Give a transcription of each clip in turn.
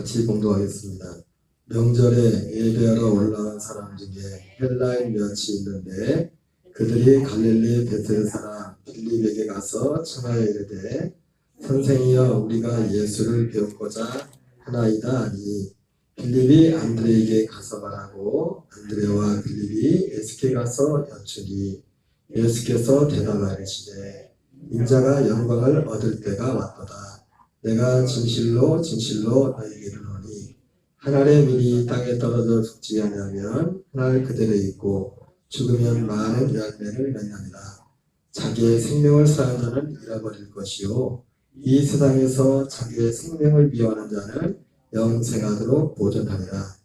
같이 봉독하겠습니다. 명절에 예배하러 올라온 사람 중에 헬라인 몇이 있는데 그들이 갈릴리 베드로 사람 빌립에게 가서 청하여 이르되 선생이여 우리가 예수를 배우고자 하나이다 하니 빌립이 안드레에게 가서 말하고 안드레와 빌립이 예수께 가서 여쭈니 예수께서 대답하시되 인자가 영광을 얻을 때가 왔도다. 내가 진실로 진실로 너희에게 이르노니 한 알의 밀이 땅에 떨어져 죽지 아니하면 한 알 그대로 있고 죽으면 많은 열매를 맺느니라. 자기의 생명을 사는 자는 잃어버릴 것이요 이 세상에서 자기의 생명을 미워하는 자는 영생하도록 보존하리라.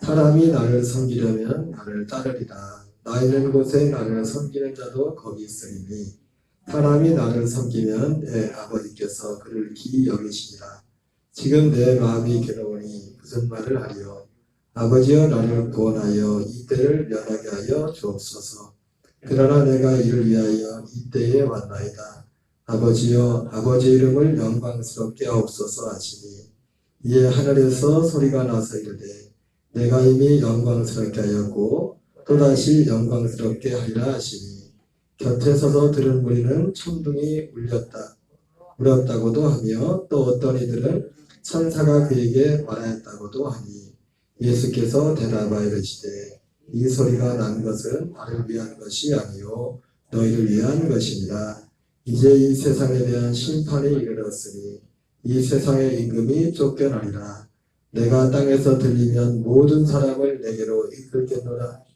사람이 나를 섬기려면 나를 따르리라. 나 있는 곳에 나를 섬기는 자도 거기 있으리니 사람이 나를 섬기면 내 아버지께서 그를 기이 여기시리라. 지금 내 마음이 괴로우니 무슨 말을 하리요. 아버지여 나를 구원하여 이 때를 면하게 하여 주옵소서. 그러나 내가 이를 위하여 이 때에 왔나이다. 아버지여 아버지 이름을 영광스럽게 하옵소서 하시니 이에 하늘에서 소리가 나서 이르되 내가 이미 영광스럽게 하였고 또다시 영광스럽게 하리라 하시니 곁에 서서 들은 무리는 천둥이 울렸다고도 하며 또 어떤 이들은 천사가 그에게 말하였다고도 하니 예수께서 대답하여 이르시되 이 소리가 난 것은 나를 위한 것이 아니요 너희를 위한 것이니라. 이제 이 세상에 대한 심판이 이르렀으니 이 세상의 임금이 쫓겨나리라. 내가 땅에서 들리면 모든 사람을 내게로 이끌겠노라.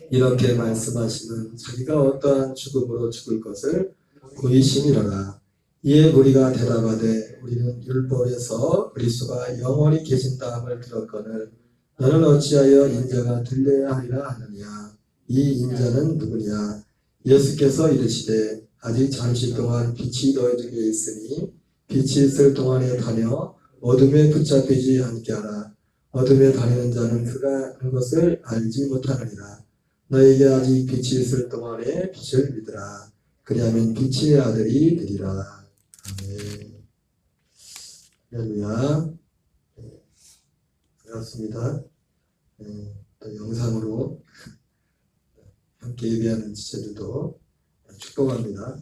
이렇게 말씀하시는 자기가 어떠한 죽음으로 죽을 것을 보이시니라. 이에 무리가 대답하되 우리는 율법에서 그리스도가 영원히 계신다함을 들었거늘 너는 어찌하여 인자가 들려야 하리라 하느냐. 이 인자는 누구냐. 예수께서 이르시되 아직 잠시 동안 빛이 너희에게 있으니 빛이 있을 동안에 다녀 어둠에 붙잡히지 않게 하라. 어둠에 다니는 자는 그가 하는 것을 알지 못하느니라. 너에게 아직 빛이 있을 동안에 빛을 믿으라. 그리하면 빛의 아들이 되리라. 아멘. 할렐루야. 반갑습니다. 또 영상으로 함께 예배하는 지체들도 축복합니다.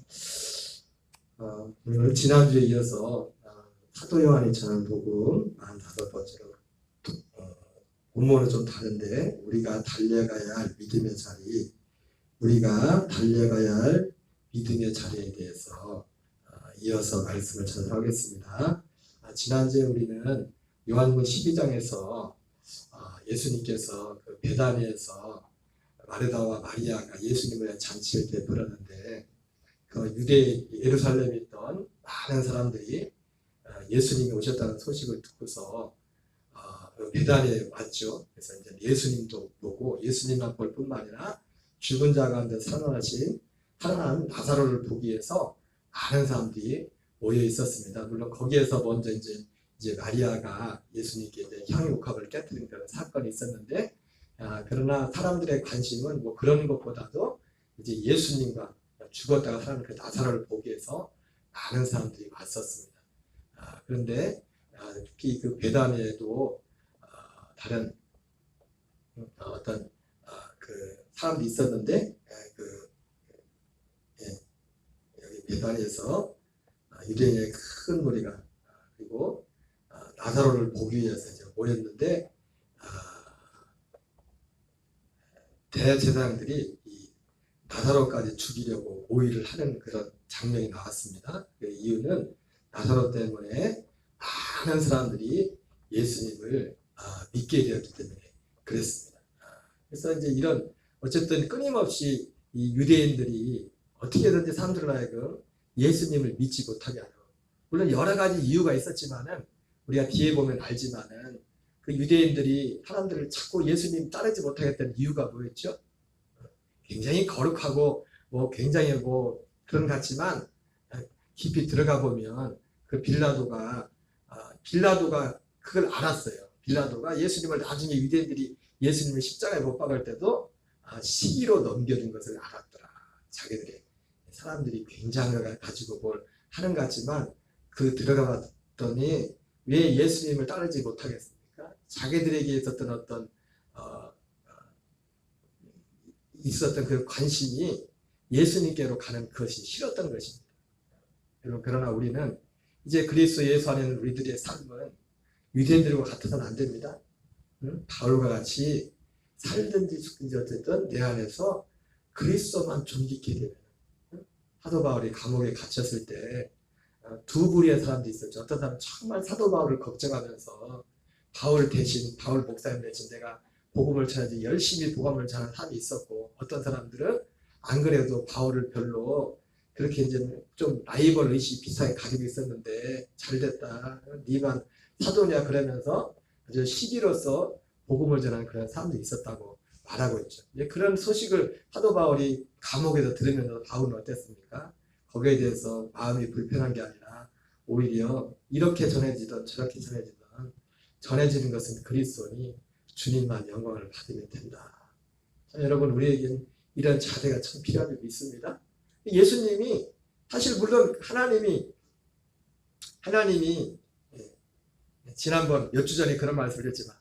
오늘 지난주에 이어서 사도 요한의 전한 복음 45번째로 본문은 좀 다른데 우리가 달려가야 할 믿음의 자리, 우리가 달려가야 할 믿음의 자리에 대해서 이어서 말씀을 전하겠습니다. 지난주에 우리는 요한복음 12장에서 예수님께서 그 베다니에서 마르다와 마리아가 예수님을 잔치를 베풀었는데 그 유대 예루살렘에 있던 많은 사람들이 예수님이 오셨다는 소식을 듣고서 베다니에 왔죠. 그래서 이제 예수님도 보고 예수님만 볼 뿐만 아니라 죽은 자 가운데 살아나신 나사로를 보기 위해서 많은 사람들이 모여 있었습니다. 물론 거기에서 먼저 이제 마리아가 예수님께 이제 향유옥합을 깨뜨린 그런 사건이 있었는데, 그러나 사람들의 관심은 뭐 그런 것보다도 이제 예수님과 죽었다가 살아난 그 나사로를 보기 위해서 많은 사람들이 왔었습니다. 그런데 특히 그 베다니에도 다른 어떤 그 사람도 있었는데 여기 베다니에서 유대인의 큰 무리가 그리고 나사로를 보기 위해서 이제 모였는데 대제사장들이 이 나사로까지 죽이려고 모의를 하는 그런 장면이 나왔습니다. 그 이유는 나사로 때문에 많은 사람들이 예수님을 믿게 되었기 때문에 그랬습니다. 그래서 이제 이런 어쨌든 끊임없이 이 유대인들이 어떻게든지 사람들을 하여금 예수님을 믿지 못하게 하려. 물론 여러 가지 이유가 있었지만은 우리가 뒤에 보면 알지만은 그 유대인들이 사람들을 자꾸 예수님 따르지 못하겠다는 이유가 뭐였죠? 굉장히 거룩하고 뭐 굉장히 뭐 그런 같지만 깊이 들어가 보면 그 빌라도가 그걸 알았어요. 빌라도가 예수님을 나중에 유대인들이 예수님을 십자가에 못 박을 때도 시기로 넘겨준 것을 알았더라. 자기들이 사람들이 굉장한 걸 가지고 뭘 하는 것 같지만 그 들어가 봤더니 왜 예수님을 따르지 못하겠습니까? 자기들에게 있었던 어떤 있었던 그 관심이 예수님께로 가는 것이 싫었던 것입니다. 여러분, 그러나 우리는 이제 그리스도 예수 안에는 우리들의 삶은 유대인들과 같아서는 안 됩니다. 바울과 같이 살든지 죽든지 어쨌든 내 안에서 그리스도만 존귀케 되면, 사도 바울이 감옥에 갇혔을 때 두 부류의 사람들이 있었죠. 어떤 사람은 정말 사도 바울을 걱정하면서 바울 대신, 바울 목사님 대신 내가 복음을 전하지 열심히 복음을 전하는 사람이 있었고, 어떤 사람들은 안 그래도 바울을 별로 그렇게 이제 좀 라이벌 의식이 비슷하게 가지고 있었는데 잘됐다, 니만 사도냐 그러면서 아주 시기로서 복음을 전하는 그런 사람들이 있었다고 말하고 있죠. 그런 소식을 사도 바울이 감옥에서 들으면서 바울은 어땠습니까? 거기에 대해서 마음이 불편한 게 아니라 오히려 이렇게 전해지던 저렇게 전해지는 것은 그리스도니 주님만 영광을 받으면 된다. 자, 여러분, 우리에겐 이런 자세가 참 필요하게 있습니다. 예수님이 사실 물론 하나님이 지난번 몇 주 전에 그런 말씀을 드렸지만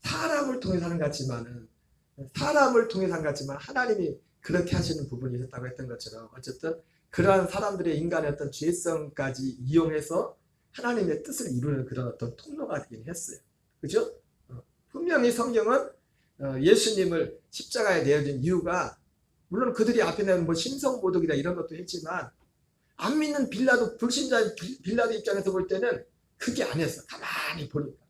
사람을 통해 사는 것 같지만 하나님이 그렇게 하시는 부분이 있었다고 했던 것처럼 어쨌든 그러한 사람들의 인간의 어떤 죄성까지 이용해서 하나님의 뜻을 이루는 그런 어떤 통로가 되긴 했어요. 그죠? 분명히 성경은 예수님을 십자가에 내어준 이유가, 물론 그들이 앞에 내는 뭐 신성모독이다 이런 것도 했지만 안 믿는 빌라도, 불신자 빌라도 입장에서 볼 때는 그게 아니었어. 가만히 보니까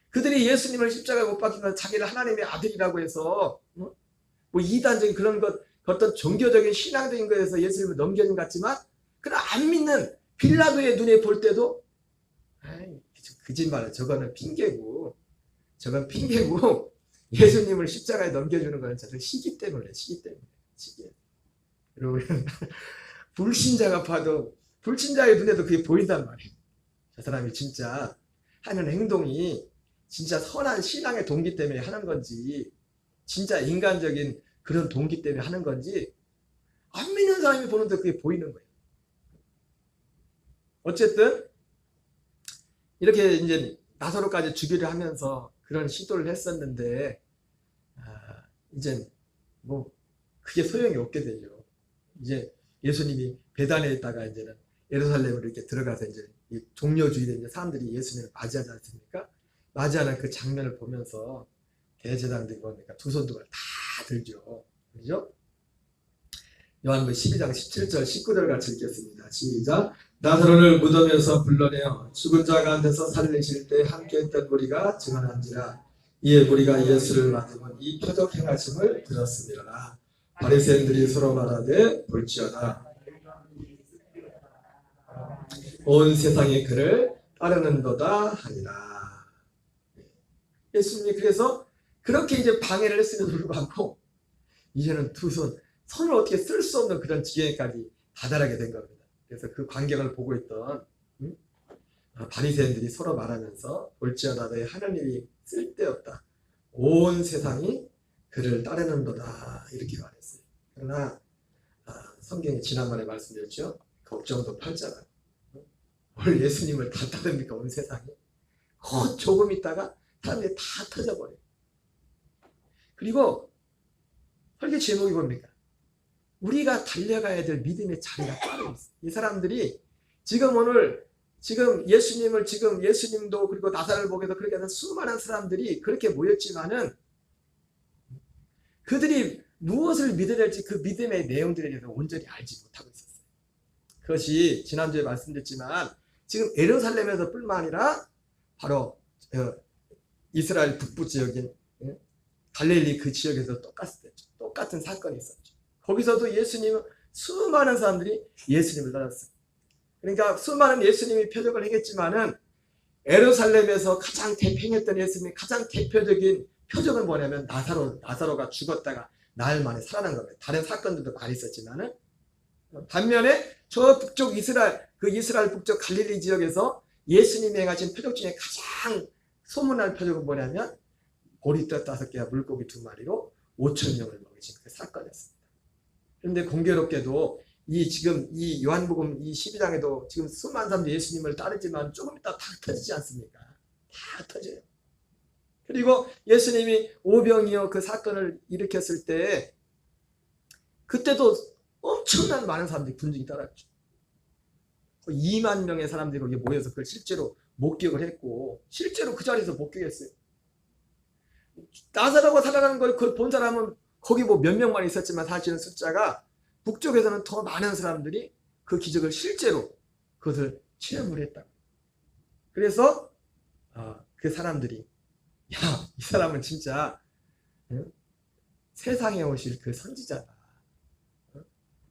그들이 예수님을 십자가에 못 박힌 건 자기를 하나님의 아들이라고 해서 뭐 이단적인 그런 것, 어떤 종교적인 신앙적인 것에서 예수님을 넘겨준 것 같지만, 그런 안 믿는 빌라도의 눈에 볼 때도 거짓말이야. 저건 핑계고 예수님을 십자가에 넘겨주는 건 저는 시기 때문에. 여러분, 불신자가 봐도 불신자의 눈에도 그게 보인단 말이에요. 저 사람이 진짜 하는 행동이 진짜 선한 신앙의 동기 때문에 하는 건지, 진짜 인간적인 그런 동기 때문에 하는 건지, 안 믿는 사람이 보는데 그게 보이는 거예요. 어쨌든 이렇게 이제 나사로까지 주기를 하면서 그런 시도를 했었는데 이제 뭐 그게 소용이 없게 되죠. 이제 예수님이 베단에 있다가 이제는 예루살렘으로 이렇게 들어가서 이제 종려주일에 이제 사람들이 예수님을 맞이하지 않습니까? 맞이하는 그 장면을 보면서 대제사장들이 뭡니까? 두 손등을 다 들죠. 그죠? 요한복음 12장 17절 19절 같이 읽겠습니다. 시작. 나사로를 무덤에서 불러내어 죽은 자 가운데서 살리실 때 함께 했던 무리가 증언한지라. 이에 무리가 예수를 맞으면 이 표적 행하심을 들었으리라. 바리새인들이 서로 말하되 볼지어다 온 세상이 그를 따르는도다 하니라. 예수님이 그래서 그렇게 이제 방해를 했음에도 불구하고 이제는 두 손을 어떻게 쓸 수 없는 그런 지경까지 다다르게 된 겁니다. 그래서 그 광경을 보고 있던 바리새인들이 서로 말하면서 볼지어다 너희 하나님이 쓸데없다. 온 세상이 그를 따르는도다 이렇게 말했어요. 그러나 성경이 지난번에 말씀드렸죠. 걱정도 팔자가 오늘 예수님을 다 따릅니까? 온 세상이 곧 조금 있다가 사람들이 다 터져버려요. 그리고 설교 제목이 뭡니까? 우리가 달려가야 될 믿음의 자리가 따로 있어요. 이 사람들이 지금 예수님도 그리고 나사로를 보게 해서 그렇게 해서 수많은 사람들이 그렇게 모였지만은 그들이 무엇을 믿어야 될지 그 믿음의 내용들에 대해서 온전히 알지 못하고 있었어요. 그것이 지난주에 말씀드렸지만 지금 예루살렘에서 뿐만 아니라 바로 이스라엘 북부 지역인 갈릴리 그 지역에서 똑같은 사건이 있었죠. 거기서도 수많은 사람들이 예수님을 따랐어요. 그러니까 수많은 예수님이 표적을 행했지만은 예루살렘에서 가장 대표했던 예수님의 가장 대표적인 표적은 뭐냐면 나사로가 죽었다가 나흘 만에 살아난 겁니다. 다른 사건들도 많이 있었지만은 반면에 저 북쪽 이스라엘 북쪽 갈릴리 지역에서 예수님이 행하신 표적 중에 가장 소문난 표적은 뭐냐면 보리떡 5개와 물고기 2마리로 5,000명을 먹이신 그 사건이었습니다. 그런데 공교롭게도 지금 이 요한복음 이 12장에도 지금 수많은 사람들이 예수님을 따르지만 조금 이따 다 터지지 않습니까? 다 터져요. 그리고 예수님이 오병이어 그 사건을 일으켰을 때 그때도 엄청난 많은 사람들이 군중이 따랐죠. 2만 명의 사람들이 거기에 모여서 그걸 실제로 목격을 했고 실제로 그 자리에서 목격했어요. 나사로가 살아가는 걸 그걸 본 사람은 거기 뭐 몇 명만 있었지만 사실은 숫자가 북쪽에서는 더 많은 사람들이 그 기적을 실제로 그것을 체험을 했다. 그래서 그 사람들이 이 사람은 진짜 세상에 오실 그 선지자다.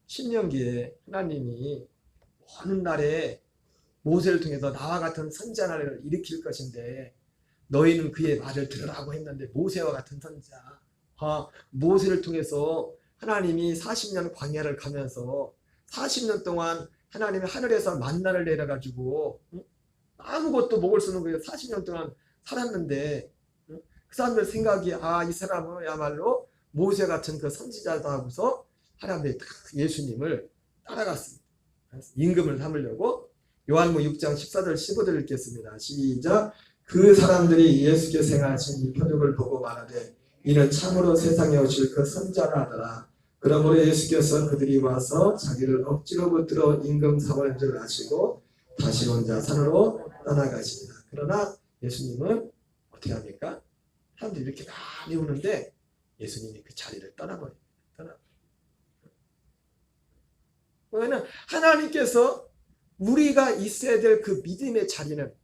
신명기에 하나님이 어느 날에 모세를 통해서 나와 같은 선지자 나라를 일으킬 것인데 너희는 그의 말을 들으라고 했는데 모세와 같은 선지자 모세를 통해서 하나님이 40년 광야를 가면서 40년 동안 하나님이 하늘에서 만나를 내려가지고 아무것도 먹을 수 없는 거예요. 40년 동안 살았는데 그 사람들 생각이 이 사람은야말로 모세 같은 그 선지자다 하고서 하나님의 예수님을 따라갔습니다. 임금을 삼으려고 요한복음 6장 14절 15절 읽겠습니다. 시작. 그 사람들이 예수께 행하신 이 표적을 보고 말하되 이는 참으로 세상에 오실 그 선지자라 하더라. 그러므로 예수께서 그들이 와서 자기를 억지로 붙들어 임금 삼으는 줄 아시고 다시 혼자 산으로 떠나가십니다. 그러나 예수님은 어떻게 합니까? 사람들이 이렇게 많이 오는데 예수님이 그 자리를 떠나버립니다. 왜냐하면 하나님께서 우리가 있어야 될 그 믿음의 자리는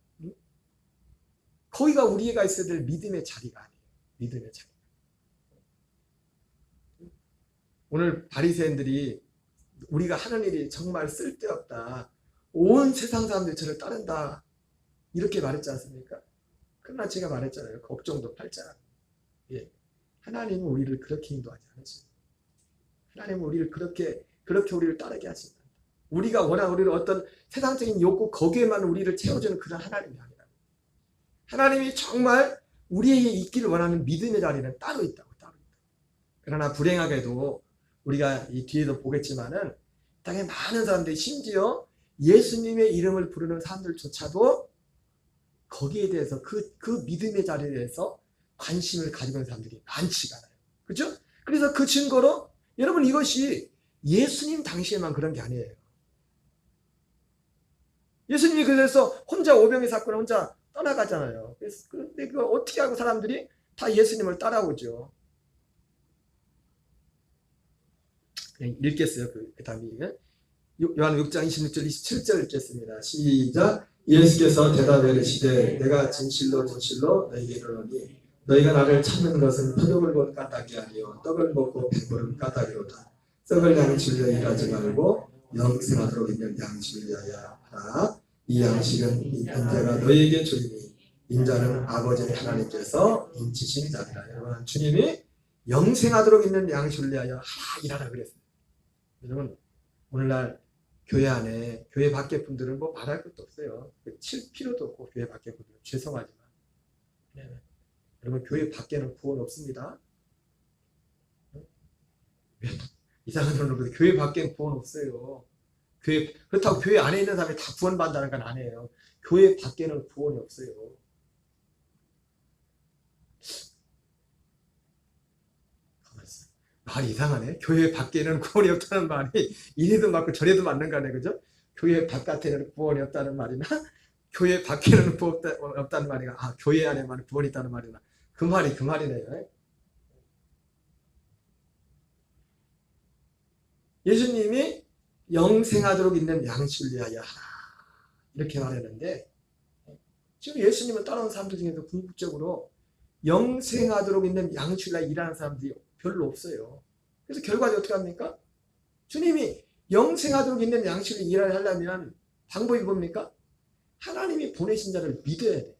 거기가 우리가 있어야 될 믿음의 자리가 아니에요. 믿음의 자리. 오늘 바리새인들이 우리가 하는 일이 정말 쓸데없다. 온 세상 사람들이 저를 따른다. 이렇게 말했지 않습니까? 그러나 제가 말했잖아요. 걱정도 8장. 하나님은 우리를 그렇게 인도하지 않으십니다. 하나님은 우리를 그렇게 우리를 따르게 하신다. 우리가 원하는 우리를 어떤 세상적인 욕구 거기에만 우리를 채워주는 그런 하나님이 아니라 하나님이 정말 우리에게 있기를 원하는 믿음의 자리는 따로 있다고. 그러나 불행하게도 우리가 이 뒤에도 보겠지만은 땅에 많은 사람들이 심지어 예수님의 이름을 부르는 사람들조차도 거기에 대해서 그 믿음의 자리에 대해서 관심을 가지고 있는 사람들이 많지가 않아요. 그렇죠? 그래서 그 증거로 여러분 이것이 예수님 당시에만 그런 게 아니에요. 예수님이 그래서 혼자 오병의 사건을 혼자 떠나가잖아요. 근데 그걸 어떻게 하고 사람들이 다 예수님을 따라오죠. 그냥 읽겠어요. 그 다음에 요한 6장 26절 27절 읽겠습니다. 시작. 예수께서 대답해 이르시되 내가 진실로 너희에게 이르노니 너희가 나를 찾는 것은 표적을 본 까닭이 아니요 떡을 먹고 배부른 까닭이로다. 썩을 양식을 일하지 말고 영생하도록 있는 양식을 위하여 하라. 이 양식은 인자가 너희에게 주리니 인자는 아버지 하나님께서 인치신 자리라. 여러분 주님이 영생하도록 있는 양식을 위하여 일하라 그랬어요. 여러분 오늘날 교회 안에 교회 밖의 분들은 뭐 말할 것도 없어요. 칠 필요도 없고 교회 밖의 분들은 죄송하지만 여러분 교회 밖에는 구원 없습니다. 이상한 소리로 교회 밖에는 구원 없어요. 그렇다고 교회 안에 있는 사람이 다 구원받는다는 건 아니에요. 교회 밖에는 구원이 없어요. 말이 이상하네. 교회 밖에는 구원이 없다는 말이 이래도 맞고 저래도 맞는 거네. 그죠? 교회 바깥에는 구원이 없다는 말이나 교회 밖에는 구원이 없다는 말이나 교회 안에만 구원이 있다는 말이나 그 말이네요. 예수님이 영생하도록 있는 양식을 위하여 하라 이렇게 말했는데 지금 예수님을 따라온 사람들 중에서 궁극적으로 영생하도록 있는 양식을 위하여 일하는 사람들이 별로 없어요. 그래서 결과적으로 어떻게 합니까? 주님이 영생하도록 있는 양식을 일을 하려면 방법이 뭡니까? 하나님이 보내신 자를 믿어야 돼요.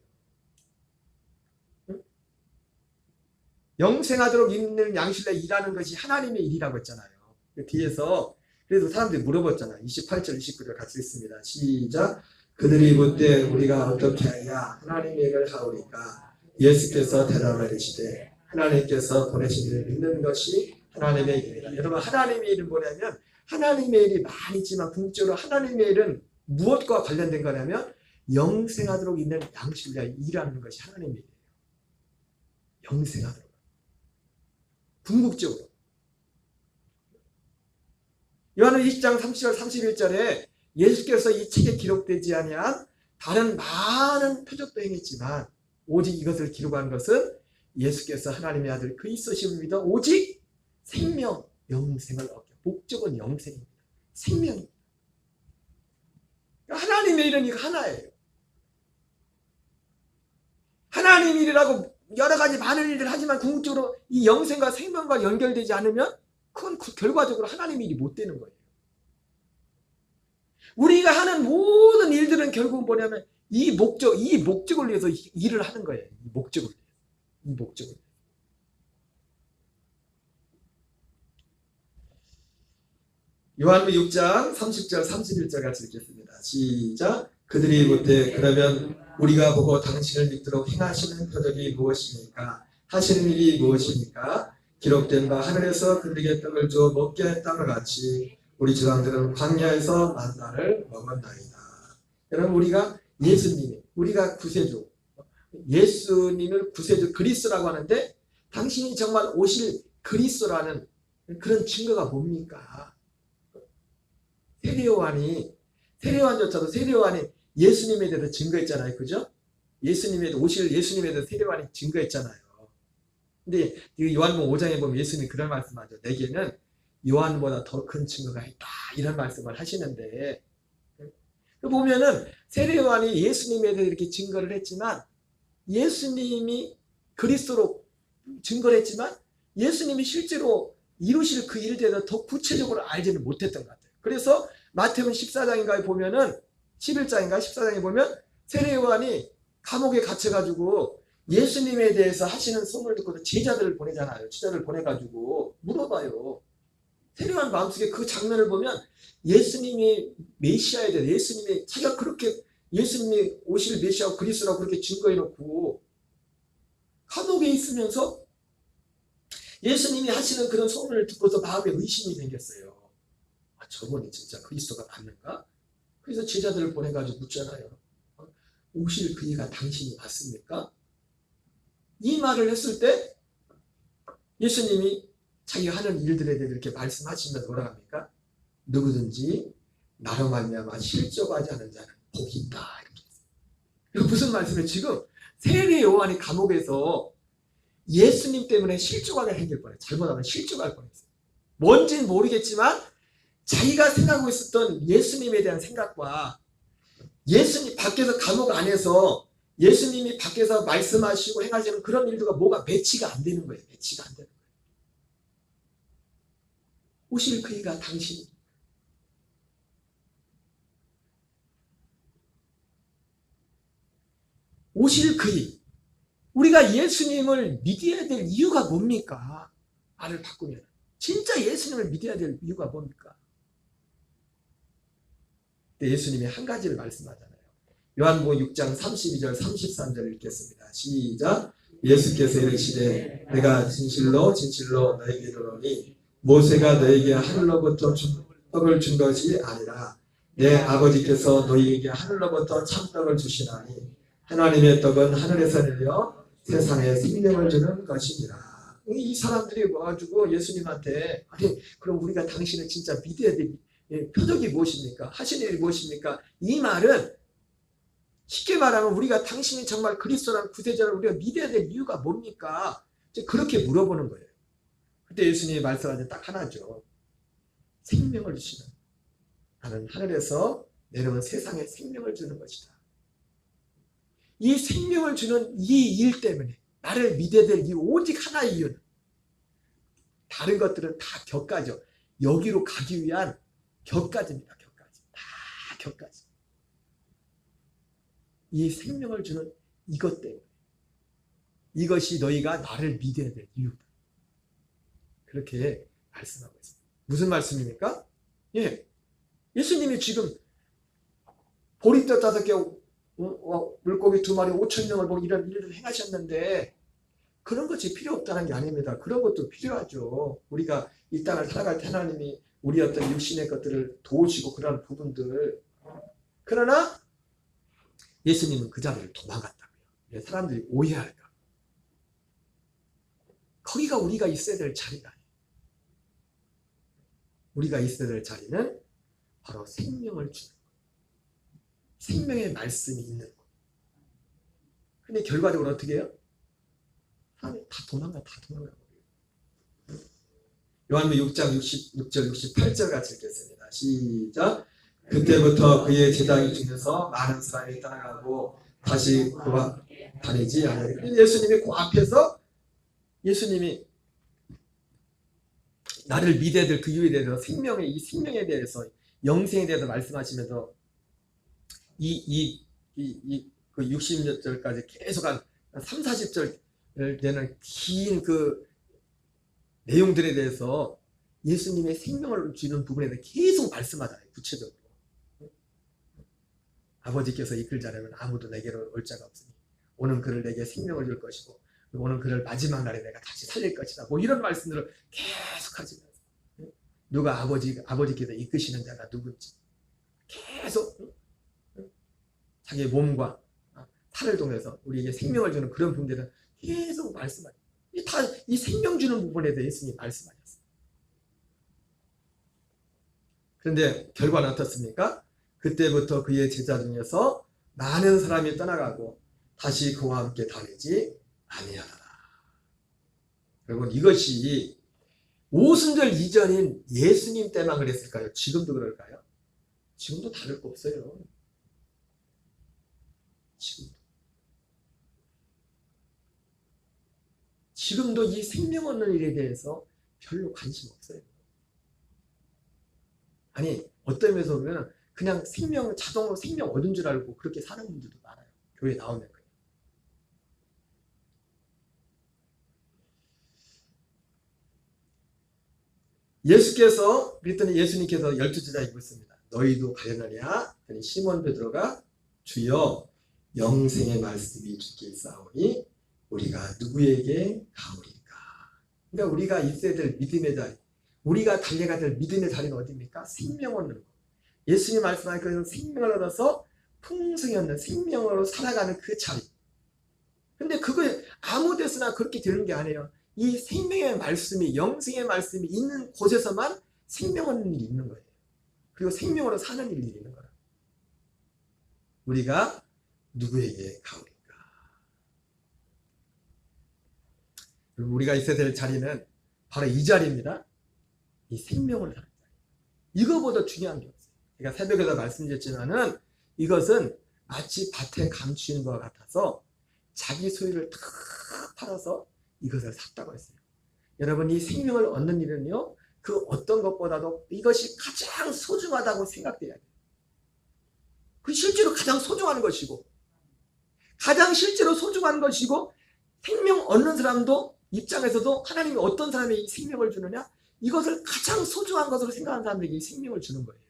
영생하도록 있는 양식을 일하는 것이 하나님의 일이라고 했잖아요. 그 뒤에서 그래서 사람들이 물어봤잖아요. 28절 29절 같이 읽습니다. 시작. 그들이 묻되 우리가 어떻게 해야 하나님의 일을 하오리까? 예수께서 대답하시되 하나님께서 보내신 일을 믿는 것이 하나님의 일입니다. 여러분 하나님의 일은 뭐냐면 하나님의 일이 많이 있지만 궁극적으로 하나님의 일은 무엇과 관련된 거냐면 영생하도록 있는 양식을 위하여 일하는 것이 하나님의 일이에요. 영생하도록. 궁극적으로. 요한은 20장 30절 31절에 예수께서 이 책에 기록되지 아니한 다른 많은 표적도 행했지만 오직 이것을 기록한 것은 예수께서 하나님의 아들 그리스도심을 믿어 오직 생명, 영생을 얻게. 목적은 영생입니다. 생명입니다. 하나님의 일은 이거 하나예요. 하나님 일이라고 여러 가지 많은 일들을 하지만 궁극적으로 이 영생과 생명과 연결되지 않으면 그건 결과적으로 하나님 일이 못 되는 거예요. 우리가 하는 모든 일들은 결국은 뭐냐면 이 목적을 위해서 일을 하는 거예요. 이 목적을 위해서. 이 목적을. 요한복음 6장 30절 31절 같이 읽겠습니다. 시작. 그들이 묻되 그러면 우리가 보고 당신을 믿도록 행하시는 표적이 무엇입니까? 하시는 일이 무엇입니까? 기록된 바 하늘에서 그들에게 떡을 주어 먹게 했다와 같이 우리 조상들은 광야에서 만나를 먹었나이다. 여러분 우리가 우리가 구세주, 예수님을 구세주 그리스도라고 하는데 당신이 정말 오실 그리스도라는 그런 증거가 뭡니까? 세례요한조차도 세례요한이 예수님에 대해서 증거했잖아요. 그죠? 오실 예수님에 대해서 세례요한이 증거했잖아요. 근데 요한복음 5장에 보면 예수님이 그런 말씀하죠. 내게는 요한보다 더 큰 증거가 있다. 이런 말씀을 하시는데 보면은 세례요한이 예수님에 대해 이렇게 증거를 했지만 예수님이 그리스도로 증거를 했지만 예수님이 실제로 이루실 그 일에 대해서 더 구체적으로 알지는 못했던 것 같아요. 그래서 마태복음 14장인가에 보면은 11장인가 14장에 보면 세례요한이 감옥에 갇혀가지고 예수님에 대해서 하시는 소문을 듣고 제자들을 보내잖아요. 제자들을 보내가지고 물어봐요. 세례요한 마음속에 그 장면을 보면 예수님이 메시아에 대해서 자기가 그렇게 예수님이 오실 메시아 그리스도라고 그렇게 증거해놓고 감옥에 있으면서 예수님이 하시는 그런 소문을 듣고서 마음에 의심이 생겼어요. 저분이 진짜 그리스도가 맞는가? 그래서 제자들을 보내가지고 묻잖아요. 오실 그이가 당신이 맞습니까? 이 말을 했을 때 예수님이 자기가 하는 일들에 대해 이렇게 말씀하시면서 뭐라 합니까? 누구든지 나로 말미암아 실족하지 않은 자는 복이 있다. 이렇게 했어요. 무슨 말씀이에요? 지금 세례 요한이 감옥에서 예수님 때문에 실족하게 생길 뻔했어요. 잘못하면 실족할 뻔했어요. 뭔지는 모르겠지만 자기가 생각하고 있었던 예수님에 대한 생각과 예수님 밖에서 감옥 안에서 예수님이 밖에서 말씀하시고 행하시는 그런 일들과 뭐가 매치가 안 되는 거예요. 매치가 안 되는 거예요. 오실 그이가 당신이 오실 그이 우리가 예수님을 믿어야 될 이유가 뭡니까? 말을 바꾸면 진짜 예수님을 믿어야 될 이유가 뭡니까? 예수님이 한 가지를 말씀하잖아요. 요한복음 6장 32절 33절 읽겠습니다. 시작. 예수께서 이르시되 내가 진실로 진실로 너에게 이르노니 모세가 너에게 하늘로부터 떡을 준 것이 아니라 내 아버지께서 너희에게 하늘로부터 참떡을 주시나니 하나님의 떡은 하늘에서 내려 세상에 생명을 주는 것이니라. 이 사람들이 와가지고 예수님한테 아니 그럼 우리가 당신을 진짜 믿어야 될 표적이 무엇입니까? 하시는 일이 무엇입니까? 이 말은 쉽게 말하면 우리가 당신이 정말 그리스도라는 구세자를 우리가 믿어야 될 이유가 뭡니까? 그렇게 물어보는 거예요. 그때 예수님이 말씀하신 딱 하나죠. 생명을 주시는 나는 하늘에서 내려온 세상에 생명을 주는 것이다. 이 생명을 주는 이 일 때문에 나를 믿어야 될 이유 오직 하나의 이유는 다른 것들은 다 격가죠. 여기로 가기 위한 격가지입니다. 격가지. 다 격가지. 이 생명을 주는 이것 때문에 이것이 너희가 나를 믿어야 될 이유다. 그렇게 말씀하고 있습니다. 무슨 말씀입니까? 예수님이 지금 보리떡 5개 물고기 2마리 5,000명을 보고 이런 일을 행하셨는데 그런 것이 필요 없다는 게 아닙니다. 그런 것도 필요하죠. 우리가 이 땅을 살아갈 때 하나님이 우리 어떤 육신의 것들을 도우시고 그런 부분들. 그러나 예수님은 그 자리를 도망갔다고요. 사람들이 오해할까. 거기가 우리가 있어야 될 자리가 아니에요. 우리가 있어야 될 자리는 바로 생명을 주는 것. 생명의 말씀이 있는 것. 근데 결과적으로 어떻게 해요? 사람이 다 도망가. 요한복음 6장 66절 68절 같이 읽겠습니다. 시작. 그때부터 그의 제자들 중에서 많은 사람이 떠나가고 다시 그와 다니지 않으니. 예수님이 그 앞에서 예수님이 나를 믿어야 될 그 이유에 대해서 이 생명에 대해서 영생에 대해서 말씀하시면서 그 60절까지 계속 한 3, 40절 되는 긴 그 내용들에 대해서 예수님의 생명을 주는 부분에 대해 계속 말씀하잖아요. 구체적으로. 아버지께서 이끌 자라면 아무도 내게로 올 자가 없으니 오는 그를 내게 생명을 줄 것이고 오는 그를 마지막 날에 내가 다시 살릴 것이다. 뭐 이런 말씀들을 계속 하시면서 누가 아버지께서 이끄시는 자가 누군지 계속 자기의 몸과 살을 통해서 우리에게 생명을 주는 그런 부분들은 계속 말씀하죠. 이 생명 주는 부분에 대해 예수님이 말씀하셨어요. 그런데 결과는 어떻습니까? 그때부터 그의 제자 중에서 많은 사람이 떠나가고 다시 그와 함께 다니지 아니하더라. 여러분, 이것이 오순절 이전인 예수님 때만 그랬을까요? 지금도 그럴까요? 지금도 다를 거 없어요. 지금도 이 생명 얻는 일에 대해서 별로 관심 없어요. 아니, 어떤 면에서 보면 그냥 자동으로 생명 얻은 줄 알고 그렇게 사는 분들도 많아요. 교회 나오면. 예수님께서 12제자에게 묻습니다. 너희도 가려느냐? 시몬 베드로가 주여 영생의 말씀이 주께 있사오니 우리가 누구에게 가오리까? 그러니까 우리가 있어야 될 믿음의 자리, 우리가 달려가야 될 믿음의 자리는 어디입니까? 생명 얻는 것. 예수님 말씀하신 그 생명을 얻어서 풍성히 얻는 생명으로 살아가는 그 자리. 근데 그걸 아무 데서나 그렇게 되는 게 아니에요. 이 생명의 말씀이, 영생의 말씀이 있는 곳에서만 생명 얻는 일이 있는 거예요. 그리고 생명으로 사는 일이 있는 거예요. 우리가 누구에게 가오리까? 우리가 있어야 될 자리는 바로 이 자리입니다. 이 생명을 사는 자리. 이거보다 중요한 게 없어요. 제가 새벽에도 말씀드렸지만은 이것은 마치 밭에 감추인 것 같아서 자기 소유를 다 팔아서 이것을 샀다고 했어요. 여러분, 이 생명을 얻는 일은요, 그 어떤 것보다도 이것이 가장 소중하다고 생각돼야 돼요. 그 실제로 가장 소중한 것이고, 실제로 소중한 것이고, 생명 얻는 사람도 입장에서도 하나님이 어떤 사람에게 이 생명을 주느냐? 이것을 가장 소중한 것으로 생각하는 사람에게 이 생명을 주는 거예요.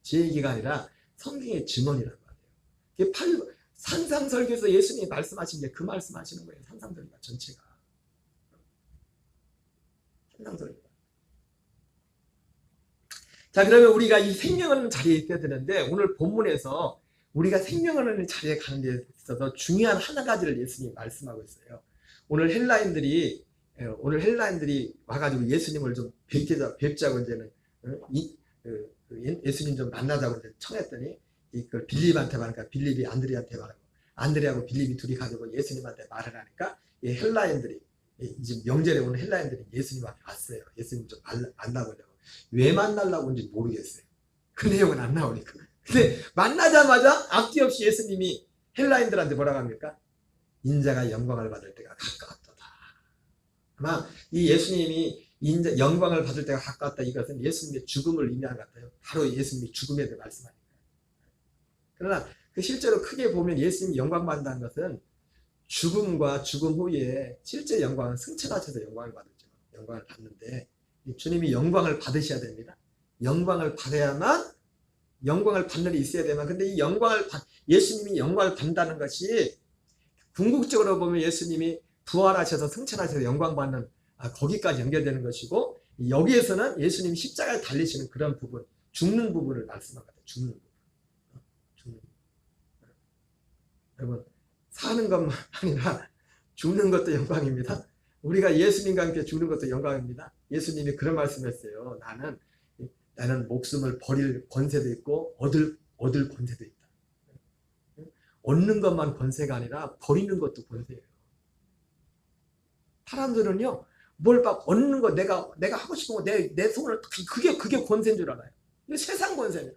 제 얘기가 아니라 성경의 증언이라는 거예요. 산상설교에서 예수님이 말씀하신 게 그 말씀하시는 거예요. 산상설교 전체가. 산상설교. 자, 그러면 우리가 이 생명하는 자리에 있어야 되는데, 오늘 본문에서 우리가 생명하는 자리에 가는 데 있어서 중요한 한 가지를 예수님이 말씀하고 있어요. 오늘 헬라인들이 와가지고 예수님을 좀 뵙자고 이제는 예수님 좀 만나자고 청했더니 이걸 빌립한테 말하니까 빌립이 안드레한테 말하고 안드레하고 빌립이 둘이 가지고 예수님한테 말을 하니까 이 헬라인들이 지금 명절에 오는 헬라인들이 예수님 앞에 왔어요. 예수님 좀 만나보려고. 왜 만나려고인지 모르겠어요. 그 내용은 안 나오니까. 근데 만나자마자 앞뒤 없이 예수님이 헬라인들한테 뭐라고 합니까? 인자가 영광을 받을 때가 가까웠다. 아마 이 예수님이 영광을 받을 때가 가까웠다, 이것은 예수님의 죽음을 의미하는 것 같아요. 바로 예수님이 죽음에 대해 말씀하니까. 그러나 실제로 크게 보면 예수님이 영광 받는다는 것은 죽음과 죽음 후에 실제 영광은 승천하셔서 영광을 받았죠. 영광을 받는데 주님이 영광을 받으셔야 됩니다. 영광을 받아야만, 영광을 받는 일이 있어야 되만, 근데 이 예수님이 영광을 받는다는 것이 궁극적으로 보면 예수님이 부활하셔서 승천하셔서 영광 받는 거기까지 연결되는 것이고, 여기에서는 예수님이 십자가에 달리시는 그런 부분, 죽는 부분을 말씀하거든요. 죽는 부분. 죽는 부분. 여러분, 사는 것만 아니라 죽는 것도 영광입니다. 우리가 예수님과 함께 죽는 것도 영광입니다. 예수님이 그런 말씀했어요. 나는 목숨을 버릴 권세도 있고 얻을 권세도 있다. 얻는 것만 권세가 아니라 버리는 것도 권세예요. 사람들은요, 뭘 막 얻는 거, 내가 하고 싶은 거, 내 손을, 그게 권세인 줄 알아요. 이게 세상 권세예요.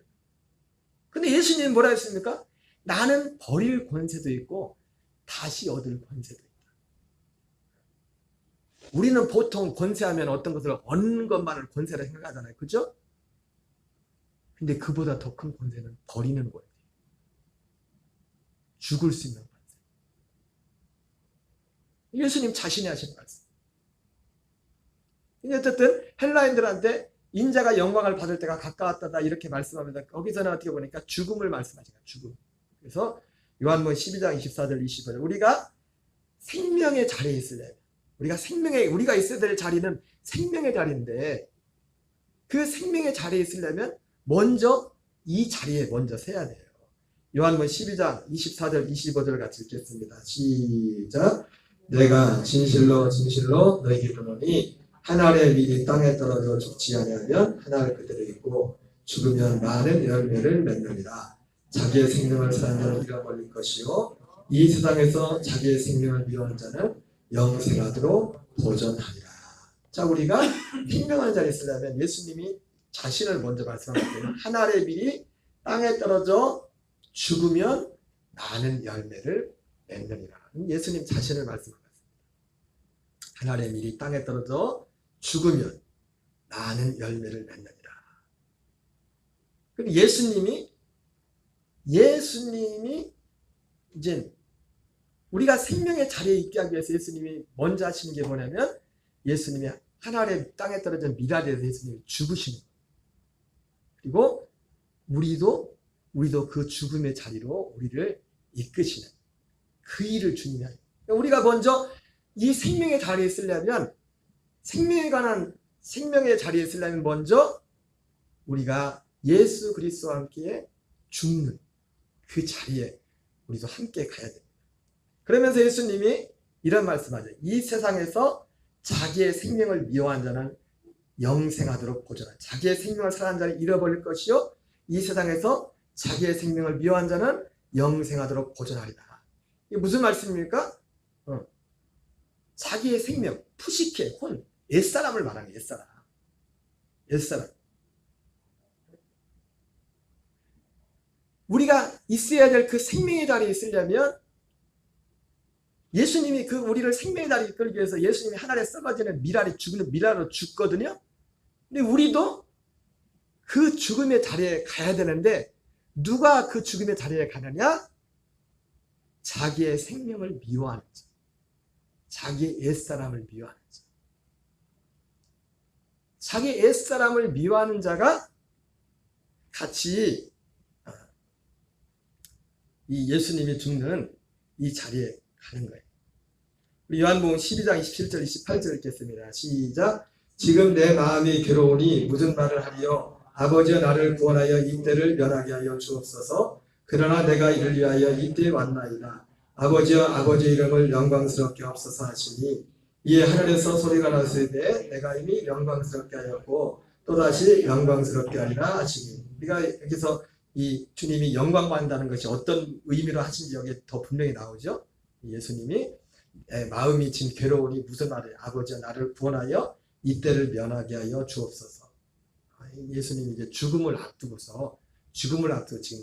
근데 예수님은 뭐라 했습니까? 나는 버릴 권세도 있고, 다시 얻을 권세도 있다. 우리는 보통 권세하면 어떤 것을 얻는 것만을 권세라 생각하잖아요. 그죠? 근데 그보다 더 큰 권세는 버리는 거예요. 죽을 수 있는 권세. 예수님 자신이 하신 말씀. 어쨌든 헬라인들한테 인자가 영광을 받을 때가 가까웠다 이렇게 말씀합니다. 거기서는 어떻게 보니까 죽음을 말씀하시죠. 죽음. 그래서 요한복음 12장 24절 25절 우리가 생명의 자리에 있으려면 우리가 있어야 될 자리는 생명의 자리인데 그 생명의 자리에 있으려면 먼저 이 자리에 먼저 서야 돼요. 요한복음 12장 24절 25절 같이 읽겠습니다. 시작. 내가 진실로 진실로 너희에게 이르노니 한 알의 밀이 땅에 떨어져 죽지 아니하면 한 알 그대로 있고 죽으면 많은 열매를 맺느니라. 자기의 생명을 사는 자는 잃어버릴 것이요 이 세상에서 자기의 생명을 미워하는 자는 영생하도록 보존하리라. 자, 우리가 생명한 자리에 있으려면 예수님이 자신을 먼저 말씀하셨거든요. 한 알의 밀이 땅에 떨어져 죽으면 많은 열매를 맺느니라. 예수님 자신을 말씀하셨습니다. 한 알의 밀이 땅에 떨어져 죽으면 많은 열매를 맺느니라. 그럼 예수님이 이제 우리가 생명의 자리에 있게 하기 위해서 예수님이 먼저 하시는 게 뭐냐면 예수님이 한 알의 땅에 떨어진 밀알에 대해서 예수님이 죽으시는 거예요. 그리고 우리도 그 죽음의 자리로 우리를 이끄시는 그 일을 주님이 하는 거예요. 우리가 먼저 이 생명의 자리에 있으려면 생명의 자리에 있으려면 먼저 우리가 예수 그리스도와 함께 죽는 그 자리에 우리도 함께 가야 됩니다. 그러면서 예수님이 이런 말씀하죠. 이 세상에서 자기의 생명을 미워한 자는 영생하도록 보존하라. 자기의 생명을 사랑한 자는 잃어버릴 것이요 이 세상에서 자기의 생명을 미워한 자는 영생하도록 보존하리라. 이게 무슨 말씀입니까? 자기의 생명, 푸시케, 혼, 옛사람을 말하는 옛사람. 우리가 있어야 될 그 생명의 자리에 있으려면 예수님이 우리를 생명의 자리에 이끌기 위해서 예수님이 하늘에 썩어지는 밀알이 죽는 밀알로 죽거든요. 근데 우리도 그 죽음의 자리에 가야 되는데 누가 그 죽음의 자리에 가느냐? 자기의 생명을 미워하는 자. 자기의 옛사람을 미워하는 자. 자기 옛사람을 미워하는 자가 같이 이 예수님이 죽는 이 자리에 가는 거예요. 우리 요한복음 12장 27절 28절 읽겠습니다. 시작. 지금 내 마음이 괴로우니 무슨 말을 하리요? 아버지여 나를 구원하여 이때를 면하게 하여 주옵소서. 그러나 내가 이를 위하여 이때에 왔나이다. 아버지여 아버지의 이름을 영광스럽게 하옵소서 하시니 이에 하늘에서 소리가 나서되 내가 이미 영광스럽게 하였고 또다시 영광스럽게 하리라 하시니 우리가 여기서 이 주님이 영광받는다는 것이 어떤 의미로 하신지 여기에 더 분명히 나오죠. 예수님이 마음이 지금 괴로우니 무슨 말이에요? 아버지여 나를 구원하여 이때를 면하게 하여 주옵소서. 예수님이 이제 죽음을 앞두고서 지금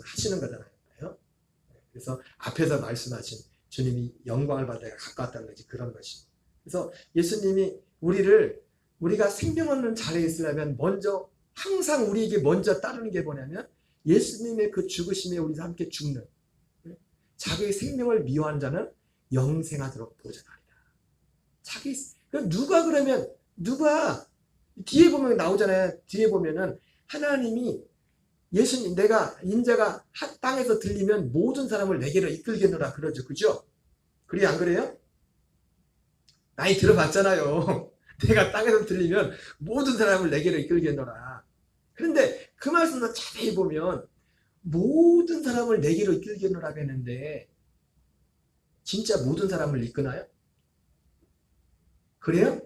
하시는 거잖아요. 그래서 앞에서 말씀하신 주님이 영광을 받을 때가 가까웠다는 것이 그런 것이고. 그래서 예수님이 우리가 생명 없는 자리에 있으려면 먼저 항상 우리에게 먼저 따르는 게 뭐냐면 예수님의 그 죽으심에 우리가 함께 죽는 자기의 생명을 미워한 자는 영생하도록 보존하리라. 누가 뒤에 보면 나오잖아요. 뒤에 보면은 하나님이 예수님 인자가 땅에서 들리면 모든 사람을 내게로 이끌겠노라 그러죠. 그죠? 그래 안 그래요? 많이 들어봤잖아요. 내가 땅에서 들리면 모든 사람을 내게로 이끌겠노라. 그런데 그 말씀을 자세히 보면 모든 사람을 내게로 이끌겠노라고 했는데 진짜 모든 사람을 이끄나요? 그래요?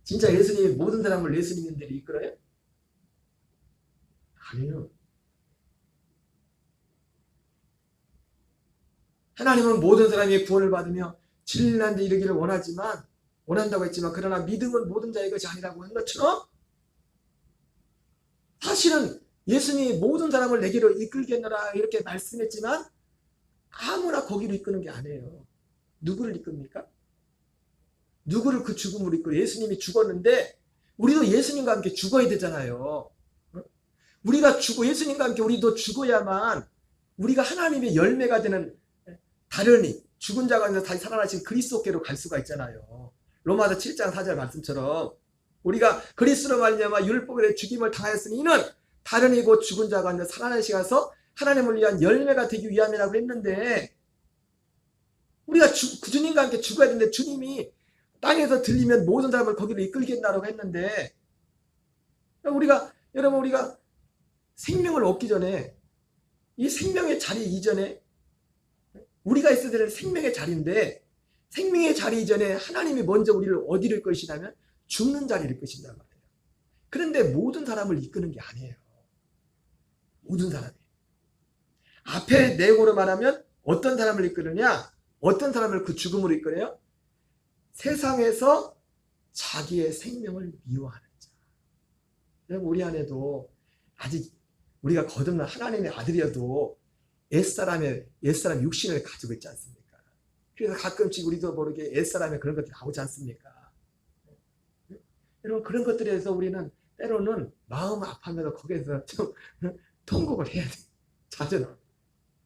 진짜 예수님이 모든 사람을 예수님들이 이끌어요? 아니요. 하나님은 모든 사람이 구원을 받으며 진리한 데 이르기를 원한다고 했지만 그러나 믿음은 모든 자의 것이 아니라고 한 것처럼 사실은 예수님이 모든 사람을 내게로 이끌겠노라 이렇게 말씀했지만 아무나 거기로 이끄는 게 아니에요. 누구를 이끕니까? 누구를 그 죽음으로 이끌어? 예수님이 죽었는데 우리도 예수님과 함께 죽어야 되잖아요. 우리가 예수님과 함께 우리도 죽어야만 우리가 하나님의 열매가 되는 다른이 죽은 자 가운데서 다시 살아나신 그리스도께로 갈 수가 있잖아요. 로마서 7장 4절 말씀처럼 우리가 그리스도로 말미암아 율법의 죽임을 당하였으니 이는 다른이 곧 죽은 자 가운데 살아나시가서 하나님을 위한 열매가 되기 위함이라고 했는데 우리가 그 주님과 함께 죽어야 되는데 주님이 땅에서 들리면 모든 사람을 거기로 이끌겠다라고 했는데 여러분 우리가 생명을 얻기 전에 이 생명의 자리 이전에 우리가 있어야 되는 생명의 자리인데 생명의 자리 이전에 하나님이 먼저 우리를 어디로 이끄시냐면 죽는 자리를 이끄신단 말이에요. 그런데 모든 사람을 이끄는 게 아니에요. 모든 사람이. 앞에 내용으로 말하면 어떤 사람을 이끄느냐? 어떤 사람을 그 죽음으로 이끌어요? 세상에서 자기의 생명을 미워하는 자. 여러분 우리 안에도 아직 우리가 거듭난 하나님의 아들이어도 옛사람 육신을 가지고 있지 않습니까? 그래서 가끔씩 우리도 모르게 옛사람의 그런 것들이 나오지 않습니까? 여러분 그런 것들에서 우리는 때로는 마음 아파하면서 거기에서 좀 통곡을 해야 돼. 자주 나와.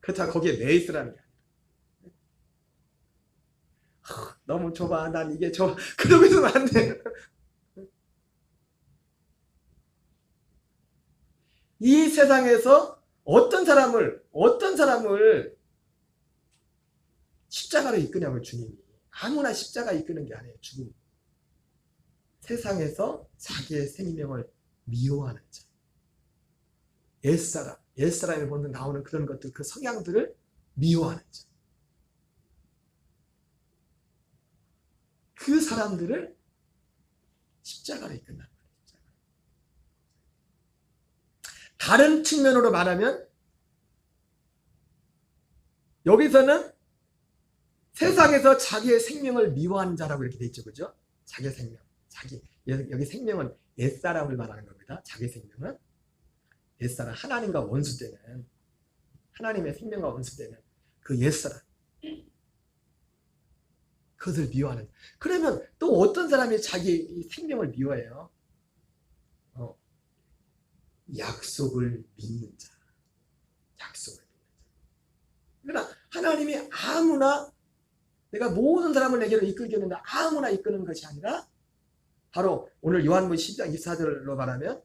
그렇다고 거기에 매 있으라는 게 아니라 너무 좁아. 난 이게 좁아. 그러고 있으면 안 돼. 이 세상에서 어떤 사람을 십자가로 이끄냐고 주님이. 아무나 십자가 이끄는 게 아니에요. 죽음. 세상에서 자기의 생명을 미워하는 자. 옛사람에 보는 나오는 그런 것들, 그 성향들을 미워하는 자. 그 사람들을 십자가로 이끈다는 거예요. 다른 측면으로 말하면 여기서는 세상에서 자기의 생명을 미워하는 자라고 이렇게 돼 있죠. 그죠? 자기의 생명. 여기 생명은 옛사람을 말하는 겁니다. 자기 생명은 옛사람, 하나님과 원수되는, 하나님의 생명과 원수되는 그 옛사람, 그것을 미워하는. 그러면 또 어떤 사람이 자기 생명을 미워해요? 약속을 믿는 자. 약속을 믿는 자. 그러나 하나님이 아무나, 내가 모든 사람을 내게로 이끌겠는데 아무나 이끄는 것이 아니라 바로 오늘 요한복음 10장 24절로 말하면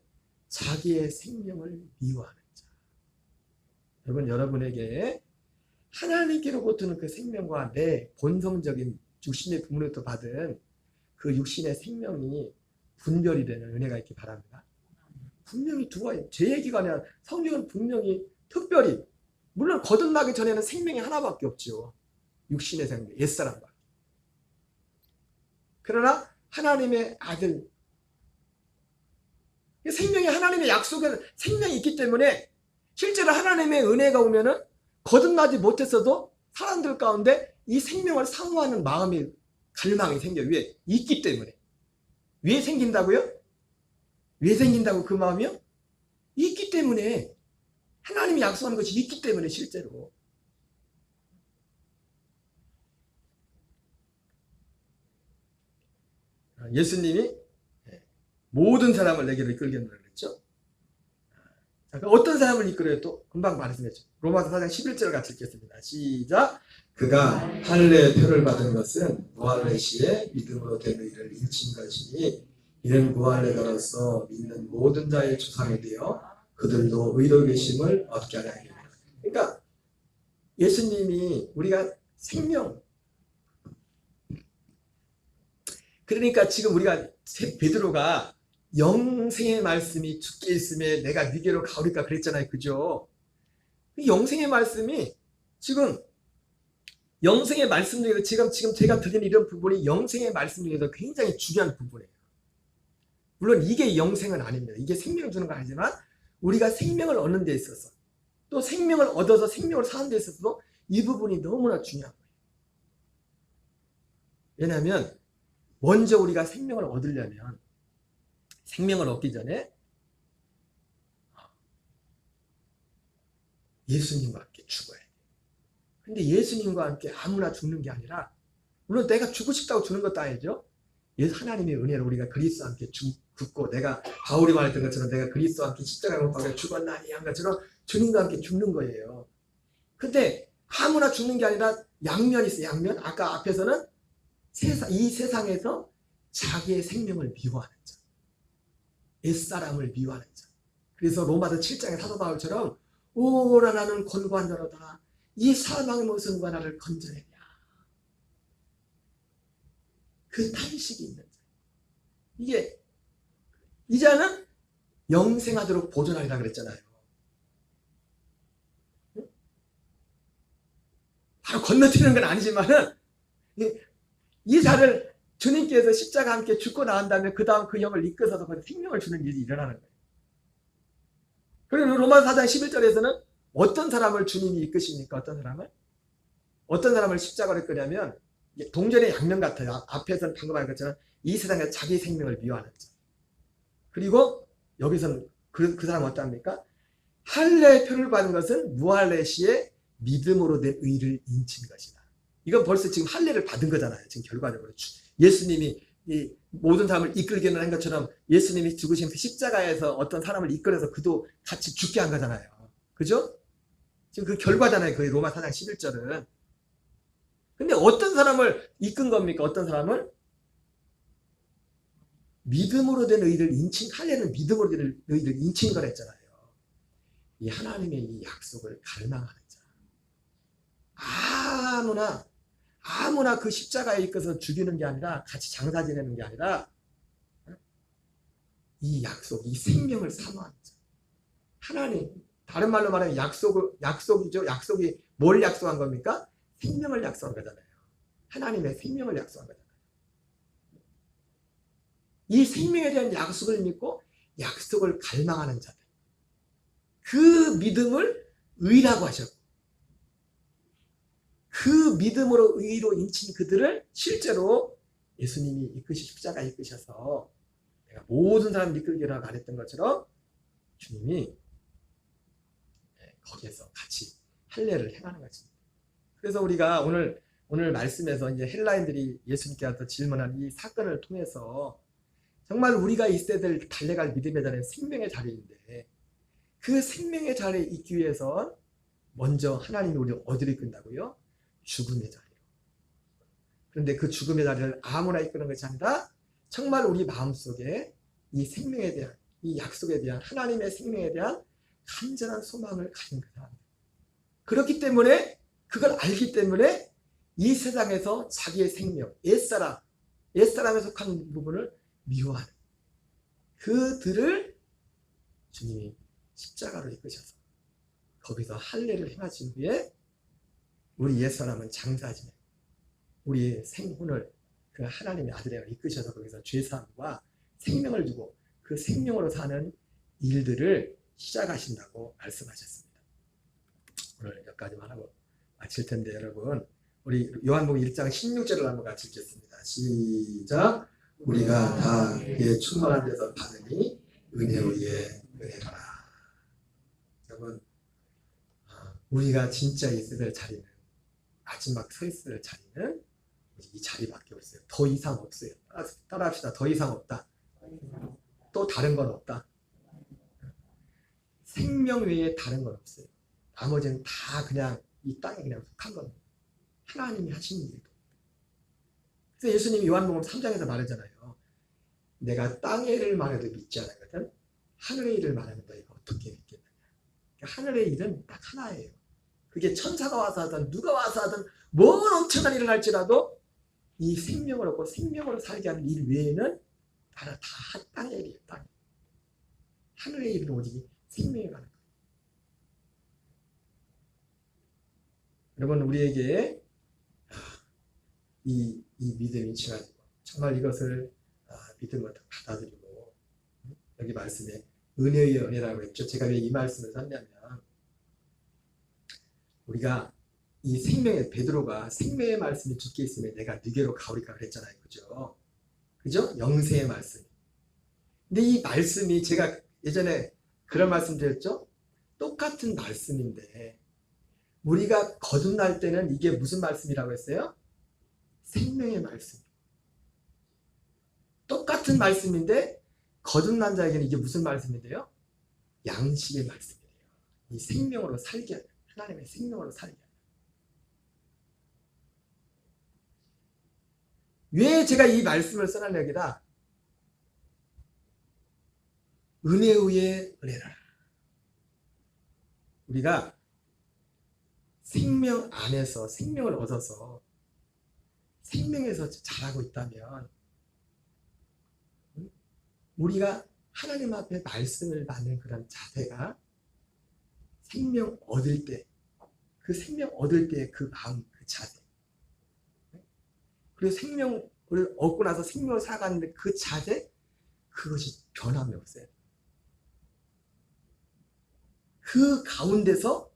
자기의 생명을 미워하는 자. 여러분에게 하나님께로부터는 그 생명과 내 본성적인 육신의 부모로부터 받은 그 육신의 생명이 분별이 되는 은혜가 있기 바랍니다. 분명히 두 가지, 제 얘기가 아니라 성경은 분명히 특별히, 물론 거듭나기 전에는 생명이 하나밖에 없죠. 육신의 생명, 옛사람과. 그러나 하나님의 아들, 생명이 하나님의 약속은 생명이 있기 때문에 실제로 하나님의 은혜가 오면은 거듭나지 못했어도 사람들 가운데 이 생명을 사모하는 마음이, 갈망이 생겨요. 왜? 있기 때문에. 왜 생긴다고요? 왜 생긴다고 그 마음이요? 있기 때문에. 하나님이 약속하는 것이 있기 때문에 실제로. 예수님이 모든 사람을 내게로 이끌겠노라 그랬죠. 어떤 사람을 이끌어요? 또 금방 말씀했죠. 로마서 4장 11절 같이 읽겠습니다. 시작. 그가 할례의 표를 받은 것은 무할례 시에 믿음으로 된 의를 인친 것이니 이는 무할례가로서 믿는 모든 자의 조상이 되어 그들도 의로 계심을 얻게 하려 합니다. 그러니까 예수님이 우리가 생명, 그러니까 지금 우리가 베드로가 영생의 말씀이 주께 있음에 내가 네게로 가오리까 그랬잖아요. 그죠? 이 영생의 말씀이 지금 영생의 말씀 중에서 지금 제가 드리는 이런 부분이 영생의 말씀 중에서 굉장히 중요한 부분이에요. 물론 이게 영생은 아닙니다. 이게 생명을 주는 건 아니지만 우리가 생명을 얻는 데 있어서 또 생명을 얻어서 생명을 사는 데 있어서도 이 부분이 너무나 중요한 거예요. 왜냐하면 먼저 우리가 생명을 얻으려면 생명을 얻기 전에 예수님과 함께 죽어야 돼요. 근데 예수님과 함께 아무나 죽는 게 아니라 물론 내가 죽고 싶다고 죽는 것도 아니죠. 하나님의 은혜로 우리가 그리스도와 함께 죽고 내가 바울이 말했던 것처럼 내가 그리스도와 함께 십자가에 못 박혀 죽었나니 한 것처럼 주님과 함께 죽는 거예요. 근데 아무나 죽는 게 아니라 양면이 있어요. 양면. 아까 앞에서는 이 세상에서 자기의 생명을 미워하는 자, 옛사람을 미워하는 자. 그래서 로마서 7장의 사도 바울처럼 오라 나는 권고한 자로다. 이 사망의 모습과 나를 건져내랴. 그 탄식이 있는 자. 이게 이자는 영생하도록 보존하리라 그랬잖아요. 바로 건너뛰는 건 아니지만은 이 자를 주님께서 십자가 함께 죽고 나온 다음에 그 다음 그 영을 이끌어서 생명을 주는 일이 일어나는 거예요. 그리고 로마서 4장 11절에서는 어떤 사람을 주님이 이끄십니까? 어떤 사람을 십자가로 이끄냐면 동전의 양면 같아요. 앞에서는 방금 한 것처럼 이 세상에 자기 생명을 미워하는 자. 그리고 여기서는 그 사람은 어떠합니까? 할례의 표를 받은 것은 무할례시의 믿음으로 된 의를 인친 것이다. 이건 벌써 지금 할례를 받은 거잖아요. 지금 결과적으로 예수님이 이 모든 사람을 이끌기는 한 것처럼 예수님이 죽으신 그 십자가에서 어떤 사람을 이끌어서 그도 같이 죽게 한 거잖아요. 그죠? 지금 그 결과잖아요. 그 로마 4장 11절은. 근데 어떤 사람을 이끈 겁니까? 어떤 사람을? 믿음으로 된 의를 인친, 할례는 믿음으로 된 의를 인친 거라 했잖아요. 이 하나님의 이 약속을 갈망하는 자. 아무나 그 십자가에 이끌어서 죽이는 게 아니라 같이 장사 지내는 게 아니라 이 약속, 이 생명을 사모하는 자. 하나님, 다른 말로 말하면 약속이죠. 약속이 뭘 약속한 겁니까? 생명을 약속한 거잖아요. 하나님의 생명을 약속한 거잖아요. 이 생명에 대한 약속을 믿고 약속을 갈망하는 자들. 그 믿음을 의라고 하셨고 그 믿음으로 의로 인친 그들을 실제로 예수님이 십자가에 이끄셔서 내가 모든 사람을 이끌기라고 말했던 것처럼 주님이 거기에서 같이 할례를 행하는 것입니다. 그래서 우리가 오늘 말씀에서 이제 헬라인들이 예수님께 와서 질문한 이 사건을 통해서 정말 우리가 있어야 될 달려갈 믿음의 자리는 생명의 자리인데 그 생명의 자리에 있기 위해서 먼저 하나님이 우리를 어디로 이끈다고요? 죽음의 자리로. 그런데 그 죽음의 자리를 아무나 이끄는 것이 아니라 정말 우리 마음속에 이 생명에 대한 이 약속에 대한 하나님의 생명에 대한 간절한 소망을 가진 그 사람. 그렇기 때문에 그걸 알기 때문에 이 세상에서 자기의 생명, 옛사람에 속한 부분을 미워하는 그들을 주님이 십자가로 이끄셔서 거기서 할례를 행하신 후에 우리 옛사람은 장사지내 우리의 생혼을 그 하나님의 아들에게 이끄셔서 거기서 죄사함과 생명을 주고 그 생명으로 사는 일들을 시작하신다고 말씀하셨습니다. 오늘 여기까지만 하고 마칠 텐데 여러분 우리 요한복음 1장 16절을 한번 같이 읽겠습니다. 시작. 우리가 다 그의 충만한 데서 받으니 은혜 위에 은혜라. 여러분 우리가 진짜 있어야 될 자리는 마지막 서 있어야 될 자리는 이 자리밖에 없어요. 더 이상 없어요. 따라합시다. 더 이상 없다. 또 다른 건 없다. 생명 외에 다른 건 없어요. 나머지는 다 그냥 이 땅에 그냥 속한 겁니다. 하나님이 하시는 일도. 그래서 예수님이 요한복음 3장에서 말하잖아요. 내가 땅의 일을 말해도 믿지 않거든. 하늘의 일을 말하면 너희가 어떻게 믿겠느냐. 그러니까 하늘의 일은 딱 하나예요. 그게 천사가 와서 하든 누가 와서 하든 뭔 엄청난 일을 할지라도 이 생명을 얻고 생명으로 살게 하는 일 외에는 나는 다 땅의 일이에요. 땅. 하늘의 일은 오직 생명에 관한 거예요. 여러분 우리에게 이 믿음이 지나지고 정말 이것을 믿음으로 받아들이고 여기 말씀에 은혜의 은혜라고 했죠. 제가 왜 이 말씀을 썼냐면 우리가 이 생명의 베드로가 생명의 말씀이 죽게 있으면 내가 네게로 가오리까 그랬잖아요. 그죠? 그죠? 영생의 말씀. 근데 이 말씀이 제가 예전에 그런 말씀 드렸죠? 똑같은 말씀인데 우리가 거듭날 때는 이게 무슨 말씀이라고 했어요? 생명의 말씀. 똑같은 말씀인데 거듭난 자에게는 이게 무슨 말씀인데요? 양식의 말씀이에요. 이 생명으로 살게 하는 하나님의 생명으로 살게 하는. 왜 제가 이 말씀을 써놨냐기다 은혜 위에 은혜라. 우리가 생명 안에서 생명을 얻어서 생명에서 자라고 있다면 우리가 하나님 앞에 말씀을 받는 그런 자세가 생명 얻을 때 그 생명 얻을 때 그 마음 그 자세 그리고 생명을 얻고 나서 생명을 살아가는데 그 자세 그것이 변함이 없어요. 그 가운데서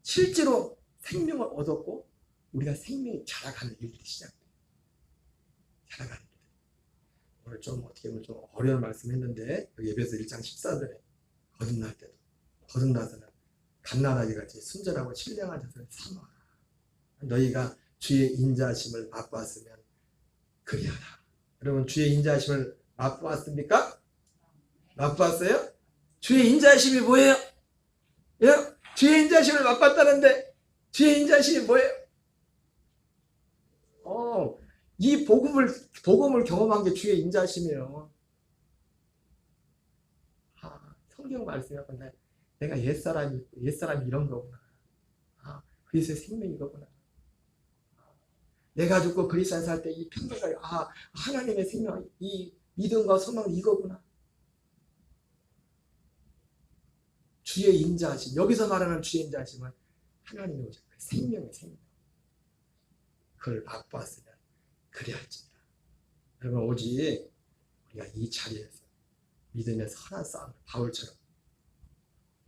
실제로 생명을 얻었고 우리가 생명이 자라가는 일들이 시작돼요. 자라가는 일들. 오늘 좀 어떻게 보면 좀 어려운 말씀했는데 여기 에베소 1장 14절에 거듭날 때도 거듭나서는 갓난아기 같이 순전하고 신령한 자세를 삼아 너희가 주의 인자하심을 맛보았으면 그리하라. 여러분 주의 인자하심을 맛보았습니까? 맛보았어요? 주의 인자하심이 뭐예요? 예? 주의 인자하심을 맛봤다는데 주의 인자하심이 뭐예요? 이 복음을 경험한 게 주의 인자하심이에요. 성경 말씀이라고 내가 옛사람이 이런 거구나. 그리스도의 생명이 이거구나. 내가 죽고 그리스도 안에 살 때 이 평생을 하나님의 생명, 이 믿음과 소망은 이거구나. 주의 인자하심, 여기서 말하는 주의 인자하심은 하나님의 오직 생명의 생명. 그걸 맛보았으면 그리할지니라. 여러분 오직 우리가 이 자리에서 믿음의 선한 싸움을 바울처럼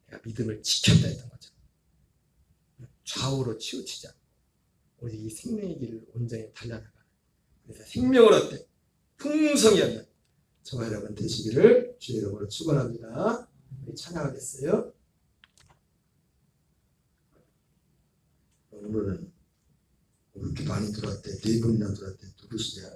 내가 믿음을 지켰다 했던 것처럼 좌우로 치우치지 않고 오직 이 생명의 길을 온전히 달려나가는 그래서 생명을 얻되 풍성히 얻는 저와 여러분 되시기를 주의 이름으로 축원합니다. 우리 찬양하겠어요. 오늘은 이렇게 많이 들어왔대. 4분이나 들어왔대. 누구시냐?